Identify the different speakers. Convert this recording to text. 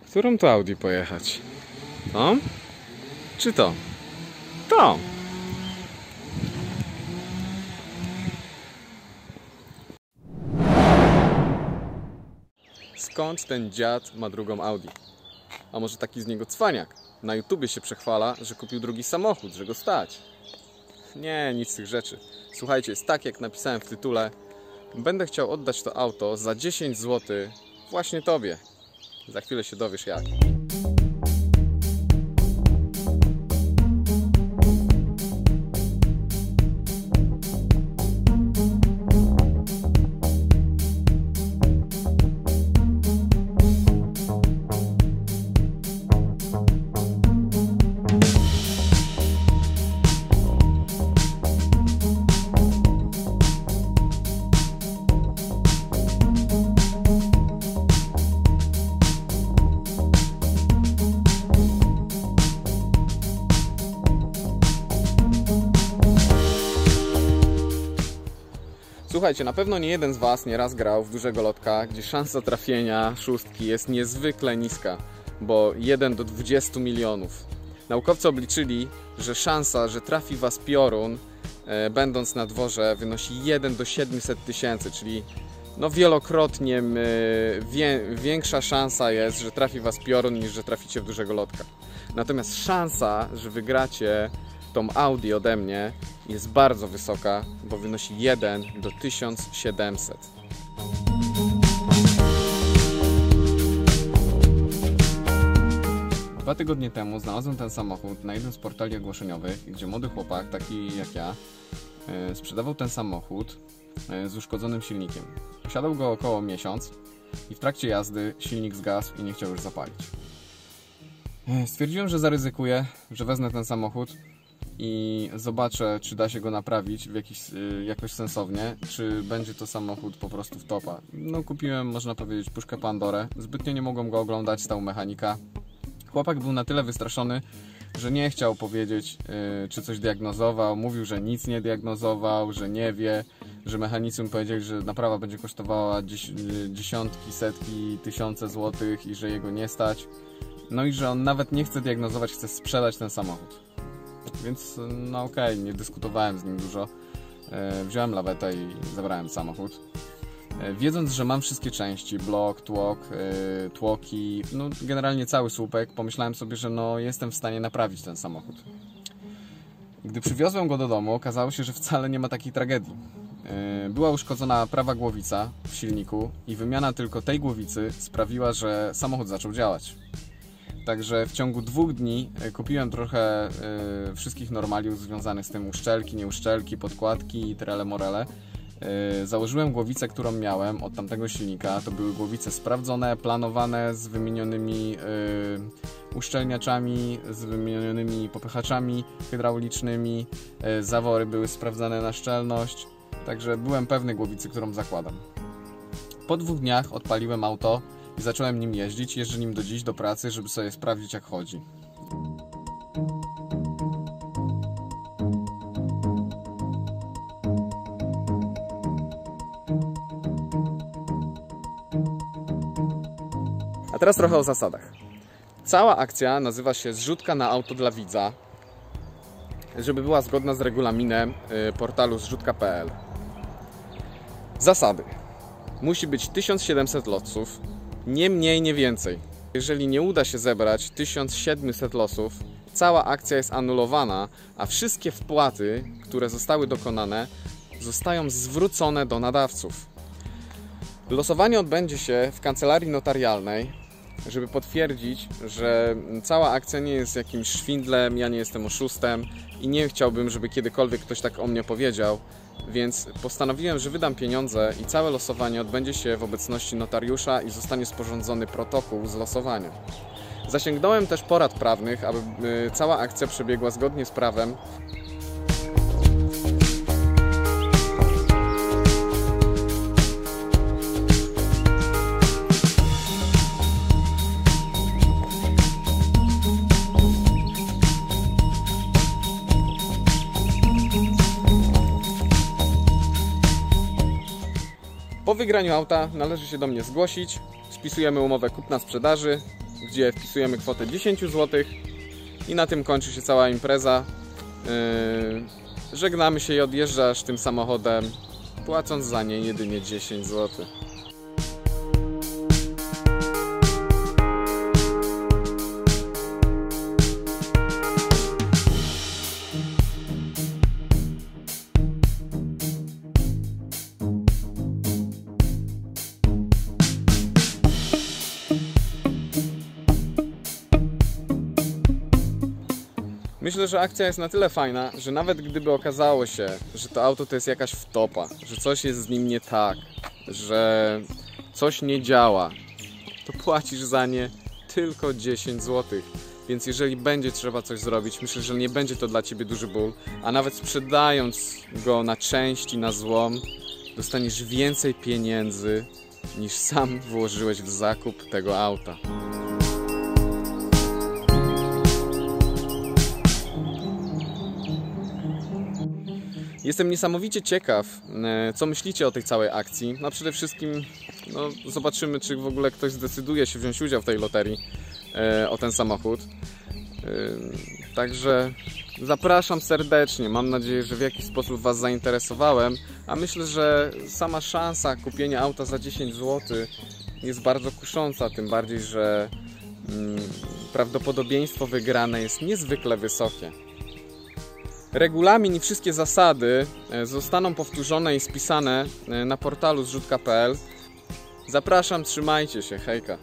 Speaker 1: Którą to Audi pojechać? Tą? Czy to? To! Skąd ten dziad ma drugą Audi? A może taki z niego cwaniak? Na YouTubie się przechwala, że kupił drugi samochód, że go stać. Nie, nic z tych rzeczy. Słuchajcie, jest tak jak napisałem w tytule. Będę chciał oddać to auto za 10 zł właśnie tobie. Za chwilę się dowiesz jak. Słuchajcie, na pewno nie jeden z Was nieraz grał w dużego lotka, gdzie szansa trafienia szóstki jest niezwykle niska, bo 1 do 20 milionów. Naukowcy obliczyli, że szansa, że trafi Was piorun, będąc na dworze, wynosi 1 do 700 tysięcy, czyli no wielokrotnie większa szansa jest, że trafi Was piorun, niż że traficie w dużego lotka. Natomiast szansa, że wygracie tą Audi ode mnie, jest bardzo wysoka, bo wynosi 1 do 1700. Dwa tygodnie temu znalazłem ten samochód na jednym z portali ogłoszeniowych, gdzie młody chłopak, taki jak ja, sprzedawał ten samochód z uszkodzonym silnikiem. Posiadał go około miesiąc i w trakcie jazdy silnik zgasł i nie chciał już zapalić. Stwierdziłem, że zaryzykuję, że wezmę ten samochód i zobaczę, czy da się go naprawić jakoś sensownie, czy będzie to samochód po prostu w topa. No kupiłem, można powiedzieć, puszkę Pandorę. Zbytnio nie mogłem go oglądać, stał mechanika. Chłopak był na tyle wystraszony, że nie chciał powiedzieć, czy coś diagnozował. Mówił, że nic nie diagnozował, że nie wie, że mechanicy mu powiedzieli, że naprawa będzie kosztowała dziesiątki, setki, tysiące złotych i że jego nie stać. No i że on nawet nie chce diagnozować, chce sprzedać ten samochód. Więc no okej, nie dyskutowałem z nim dużo. Wziąłem lawetę i zabrałem samochód. Wiedząc, że mam wszystkie części, blok, tłoki, no generalnie cały słupek, pomyślałem sobie, że no jestem w stanie naprawić ten samochód. Gdy przywiozłem go do domu, okazało się, że wcale nie ma takiej tragedii. Była uszkodzona prawa głowica w silniku i wymiana tylko tej głowicy sprawiła, że samochód zaczął działać. Także w ciągu 2 dni kupiłem trochę wszystkich normaliów związanych z tym, uszczelki, nieuszczelki, podkładki i trele morele. Założyłem głowicę, którą miałem od tamtego silnika. To były głowice sprawdzone, planowane, z wymienionymi uszczelniaczami, z wymienionymi popychaczami hydraulicznymi. Zawory były sprawdzane na szczelność. Także byłem pewny głowicy, którą zakładam. Po 2 dniach odpaliłem auto i zacząłem nim jeździć. Jeżdżę nim do dziś do pracy, żeby sobie sprawdzić, jak chodzi. A teraz trochę o zasadach. Cała akcja nazywa się Zrzutka na auto dla widza, żeby była zgodna z regulaminem portalu zrzutka.pl. Zasady. Musi być 1700 losów, nie mniej, nie więcej. Jeżeli nie uda się zebrać 1700 losów, cała akcja jest anulowana, a wszystkie wpłaty, które zostały dokonane, zostają zwrócone do nadawców. Losowanie odbędzie się w kancelarii notarialnej, żeby potwierdzić, że cała akcja nie jest jakimś szwindlem, ja nie jestem oszustem i nie chciałbym, żeby kiedykolwiek ktoś tak o mnie powiedział, więc postanowiłem, że wydam pieniądze i całe losowanie odbędzie się w obecności notariusza i zostanie sporządzony protokół z losowania. Zasięgnąłem też porad prawnych, aby cała akcja przebiegła zgodnie z prawem. Po wygraniu auta należy się do mnie zgłosić, spisujemy umowę kupna-sprzedaży gdzie wpisujemy kwotę 10 zł i na tym kończy się cała impreza. Żegnamy się i odjeżdżasz tym samochodem, płacąc za nie jedynie 10 zł. Myślę, że akcja jest na tyle fajna, że nawet gdyby okazało się, że to auto to jest jakaś wtopa, że coś jest z nim nie tak, że coś nie działa, to płacisz za nie tylko 10 zł. Więc jeżeli będzie trzeba coś zrobić, myślę, że nie będzie to dla Ciebie duży ból, a nawet sprzedając go na części, na złom, dostaniesz więcej pieniędzy niż sam włożyłeś w zakup tego auta. Jestem niesamowicie ciekaw, co myślicie o tej całej akcji. No przede wszystkim zobaczymy, czy w ogóle ktoś zdecyduje się wziąć udział w tej loterii o ten samochód. Także zapraszam serdecznie. Mam nadzieję, że w jakiś sposób Was zainteresowałem, a myślę, że sama szansa kupienia auta za 10 zł jest bardzo kusząca, tym bardziej, że prawdopodobieństwo wygrane jest niezwykle wysokie. Regulamin i wszystkie zasady zostaną powtórzone i spisane na portalu zrzutka.pl. Zapraszam, trzymajcie się, hejka!